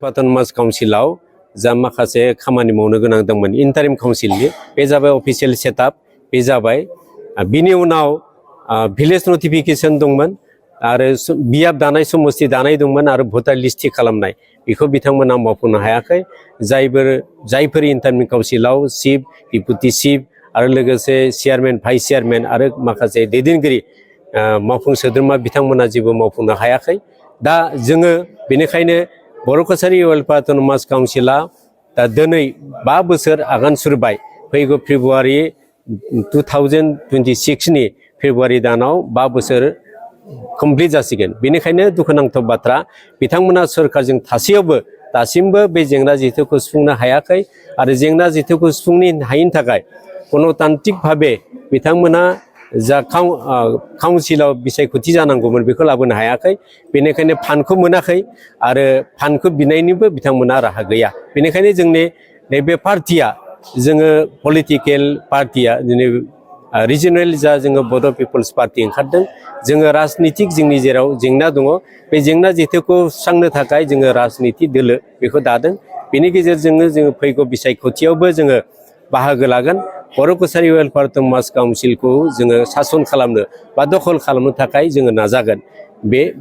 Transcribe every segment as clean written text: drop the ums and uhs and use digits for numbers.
Autonomous काउन्सिलाव जा माखासे खामानि मावनो गोनां दंमोन इन्टारिम काउन्सिलनि बे जाबाय अफिसियेल सेटआप बे जाबाय बिनि उनाव भिलेज नटिफिकेशन दंमोन आरो बियाब दानाय समस्ति दानाय दंमोन आरो भटार लिस्ट थि खालामनाय बेखौ बिथांमोना मावफुंनो हायाखै जायफोर इन्टारिम काउन्सिलाव चिफ डिपुटि चिफ आरो लोगोसे चेयारमेन भाइस चेयारमेन आरो माखासे दैदेनगिरि मावफुं सोद्रोमा बिथांमोना जेबो मावफुंनो हायाखै दा जोङो बेनिखायनो बर' कछारी वेलफेयार अट'नमास काउन्सिला दा दिनै 5 बोसोर आगान सुरबाय फैगौ फेब्रुवारि 2026 नि फेब्रुवारि दानाव 5 बोसोर कमप्लिट जासिगोन बेनिखायनो दुखुनांथाव बाथ्रा बिथांमोना सरकारजों थासेयावबो दासिमबो बे जेंना जेथोखौ सुफुंनो हायाखै आरो जेंना जेथोखौ सुफुंनो हायैनि थाखाय गणतान्त्रिक भाबे बिथांमोना जा काउन्सिलाव बिसायख'थि जानांगौमोन बेखौ लाबोनो हायाखै बेनिखायनो फान्डखौ मोनाखै आरो फान्डखौ बिनायनिबो बिथांमोना राहा गैया बेनिखायनो जोंनि नैबे पार्टिया जोङो पलिटिकेल पार्टिया दिनै रिजनेल जा जोङो बड' पिपल्स पार्टि ओंखारदों जोङो राजनितिक जोंनि जेराव जेंना दङ बे जेंना जेथोखौ सुस्रांनो थाखाय जोङो राजनिति दोलो बेखौ दादों बेनि गेजेरजोंनो जोङो फैगौ बिसायख'थियावबो जोङो बाहागो लागोन बर' कछारी वेलफेयार अट'नमास काउन्सिलखौ जोङो सासन खालामनो बा दखल खालामनो थाखाय जोङो नाजागोन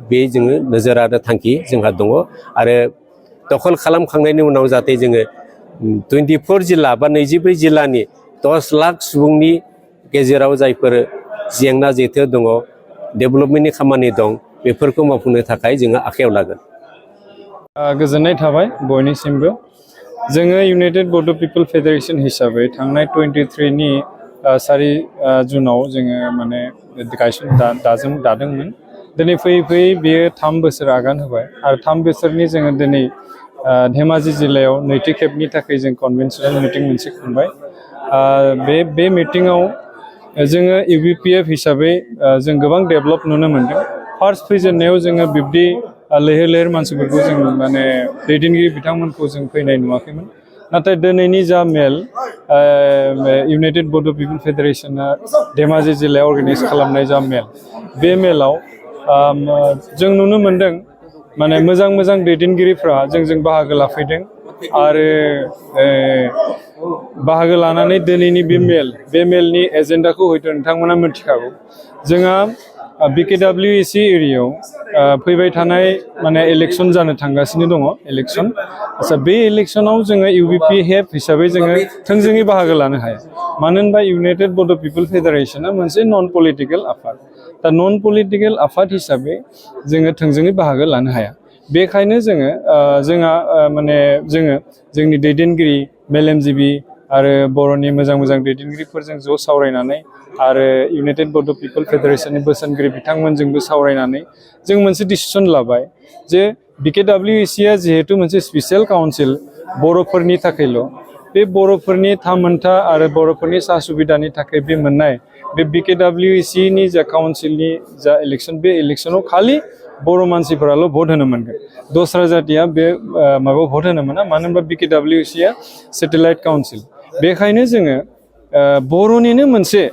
बे जोङो नोजोर आरो थांखि जोंहा दङ आरो दखल खालामखांनायनि उनाव जाहाथे जोङो 24 जिल्ला बा 24 जिल्लानि 10 लाख सुबुंनि गेजेराव जायफोर जेंना जेथो दङ डेभेलपमेन्टनि खामानि दं बेफोरखौ मावफुंनो थाखाय जोङो आखायाव लागोन गोजोननाय थाबाय बयनिसिमबो जोङो इउनाइटेड बड' पिपल फेडारेशन हिसाबै थांनाय 23 नि 4 जुनाव जोङो माने दादोंमोन दिनै फैयै बेयो 3 बोसोर आगान होबाय आरो 3 बोसोरनि जोङो दिनै धेमाजि जिल्लायाव नैथि खेबनि थाखाय जों कनभेनसनेल मिटिं मोनसे खुंबाय बे मिटिङाव जोङो इउबिपिएफ हिसाबै जों गोबां डेभेलप नुनो मोनदों फार्स्ट फैजेननायाव जोङो बिब्दि लैहोर लैहोर मानसिफोरखौ जों माने दैदेनगिरि बिथांमोनखौ जों फैनाय नुवाखैमोन नाथाय दिनैनि जा मेल इउनाइटेड बड' पिपल फेडारेशना धेमाजि जिल्लायाव अर्गानाइज खालामनाय जा मेल बे मेलाव जों नुनो मोनदों माने मोजां दैदेनगिरिफ्रा जोंजों बाहागो लाफैदों आरो बाहागो लानानै दिनैनि बे मेलनि एजेन्डाखौ हयथ' नोंथांमोना मिथिखागौ जोंहा BKWEC एरियायाव फैबाय थानाय माने इलेक्शन जानो थांगासिनो दङ इलेक्शन आচ্ছা बे इलेक्शनाव जोङो इउबिपिएफ हिसाबै जोङो थोंजोङै बाहागो लानो हाया मानो होनबा इउनाइटेड बड' पिपल फेडारेशना मोनसे नन पलिटिकेल आफाद दा नन पलिटिकेल आफाद हिसाबै जोङो थोंजोङै बाहागो लानो हाया बेखायनो जोंहा माने जोंनि दैदेनगिरि मेलेमजिबि आरो बर'नि मोजां दैदेनगिरिफोरजों ज' सावरायनानै आरो इउनाइटेड बड' पिपल फेडारेशननि बोसोनगिरि बिथांमोनजोंबो सावरायनानै जों मोनसे डिसिसन लाबाय जे BKWECआ जिहेतु मोनसे स्पेसियेल काउन्सिल बर'फोरनि थाखायल' बे बर'फोरनि थामोनथा आरो बर'फोरनि सा सुबिदानि थाखाय बे मोननाय बे BKWECनि जा काउन्सिलनि जा इलेक्शन बे इलेक्शनाव खालि बर' मानसिफोराल' भट होनो मोनगोन दस्रा जातिया बे माबायाव भट होनो मोना मानो होनबा BKWECआ सेटेलाइट काउन्सिल बेखायनो जोङो बर'निनो मोनसे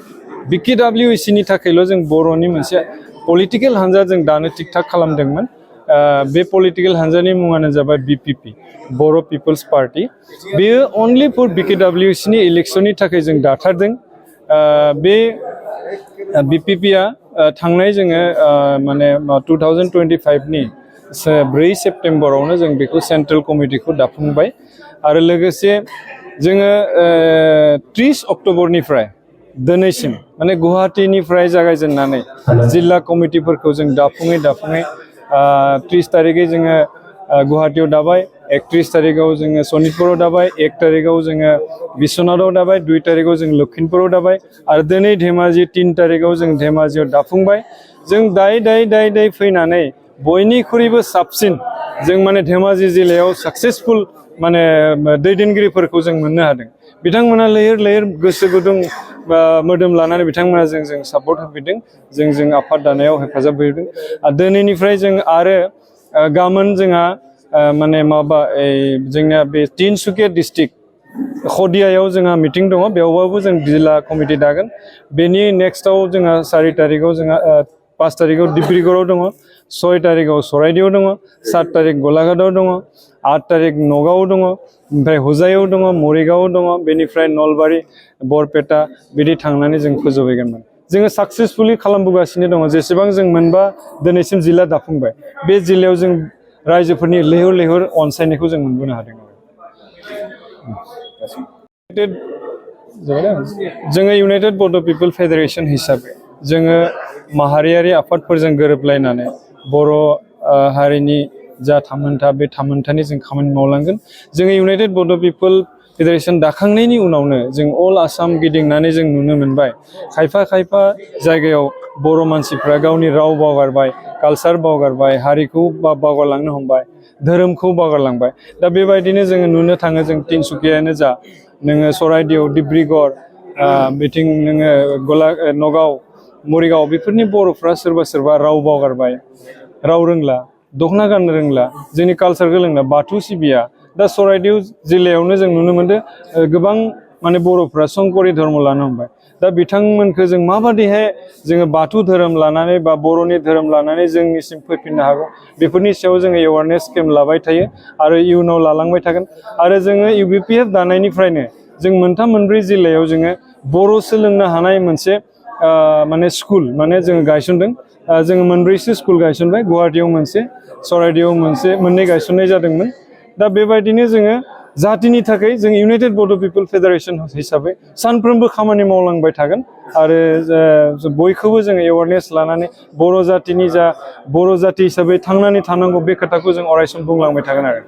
BKWECनि थाखायल' जों बर'नि मोनसे पलिटिकेल हान्जा जों दानो थिक थाक खालामदोंमोन बे पलिटिकेल हान्जानि मुङानो जाबाय BPP बर' पिपल्स पार्टी बेयो अनलि फर BKWECनि इलेक्शननि थाखाय जों दाथारदों बे BPPआ थांनाय जोङो माने 2025 नि 4 सेप्टेम्बरावनो जों बेखौ सेन्ट्रेल कमिटिखौ दाफुंबाय आरो लोगोसे जोङो 30 अक्ट'बरनिफ्राय दिनैसिम माने गुवाहाटीनिफ्राय जागायजेननानै जिल्ला कमिटिफोरखौ जों दाफुङै 30 तारिखै जोङो गुवाहाटीयाव दाबाय 31 तारिखआव जोङो सनितपुराव दाबाय 1 तारिखआव जोङो बिश्वनाथाव दाबाय 2 तारिखआव जों लखिमपुराव दाबाय आरो दिनै धेमाजि 3 तारिखआव जों धेमाजियाव दाफुंबाय जों दाय फैनानै बयनिख्रुइबो साबसिन जों माने धेमाजि जिल्लायाव साक्सेसफुल माने दैदेनगिरिफोरखौ जों मोननो हादों बिथांमोना लैहोर गोसो गुदुं मोदोम लानानै बिथांमोना जों सापर्ट होफैदों जों आफाद दानायाव हेफाजाब होदों आरो दिनैनिफ्राय जों आरो गाबोन जोंहा माने जोंना बे तिनसुकिया डिस्ट्रिक्ट खदियायाव जोंहा मिटिं दङ बेयावबाबो जों जिल्ला कमिटि दागोन बेनि नेक्स्टआव जोंहा 4 तारिखआव जोंहा 5 तारिखआव डिब्रुगड़आव दङ 6 तारिखआव सराइदेआव दङ, 7 तारिख गलाघाटआव दङ, 8 तारिख नगावआव दङ, ओमफ्राय हुजायाव दङ, मरिगावआव दङ, बेनिफ्राय नलबारि, बरपेटा बिदि थांनानै जों फोजोबहैगोन। जोङो साक्सेसफुली खालामबोगासिनो दङ। जेसेबां जों मोनबा दिनैसिम जिल्ला दाफुंबाय, बे जिल्लायाव जों रायजोफोरनि लैहोर लैहोर अनसायनायखौ जों मोनबोनो हादों। जोङो इउनाइटेड बड' पिपल फेडारेसन हिसाबै जोङो माहारियारि आफादफोरजों गोरोबलायनानै बर' हारिनि जा थामोनथा बे थामोनथानि जों खामानि मावलांगोन। जोङो इउनाइटेड बड' पिपल फेडारेसन दाखांनायनि उनावनो जों अल आसाम गिदिंनानै जों नुनो मोनबाय खायफा खायफा जायगायाव बर' मानसिफ्रा गावनि राव बावगारबाय, कालचार बावगारबाय, हारिखौ बावगारलांनो हमबाय, धोरोमखौ बावगारलांबाय। दा बेबायदिनो जोङो नुनो थाङो, जों तिनसुकियानो जा, नोङो सराइदेव, डिब्रुगड़, बिथिं नोङो नगाव, मरिगाव, बेफोरनि बर'फ्रा सोरबा सोरबा राव बावगारबाय, राव रोंला, दख'ना गाननो रोंला, जोंनि कालचारखौ रोंला, बाथौ सिबिया। दा सराइदेव जिल्लायावनो जों नुनो मोनदों गोबां माने बर'फ्रा संकरि धर्म लानो हमबाय। दा बिथांमोनखौ जों माबादिहाय जोङो बाथौ धोरोम लानानै बा बर'नि धोरोम लानानै जोंनिसिम फैफिननो हागौ, बेफोरनि सायाव जोङो एवारनेस केम्प लाबाय थायो आरो इयुनाव लालांबाय थागोन। आरो जोङो UBPF दानायनिफ्रायनो जों मोनथाम मोनब्रै जिल्लायाव जोङो बर' सोलोंनो हानाय मोनसे माने स्कुल माने जोङो गायसनदों। जोङो मोनब्रैसो स्कुल गायसनबाय, गुवाहाटीयाव मोनसे, सराइदेआव मोनसे, मोननै गायसननाय जादोंमोन। दा बेबायदिनो जोङो जातिनि थाखाय जों इउनाइटेड बड' पिपल फेडारेसन हिसाबै सानफ्रोमबो खामानि मावलांबाय थागोन आरो बयखौबो जोङो एवारनेस लानानै बर' जातिनि जा बर' जाति हिसाबै थांनानै थानांगौ बे खोथाखौ जों अरायसम बुंलांबाय थागोन आरो।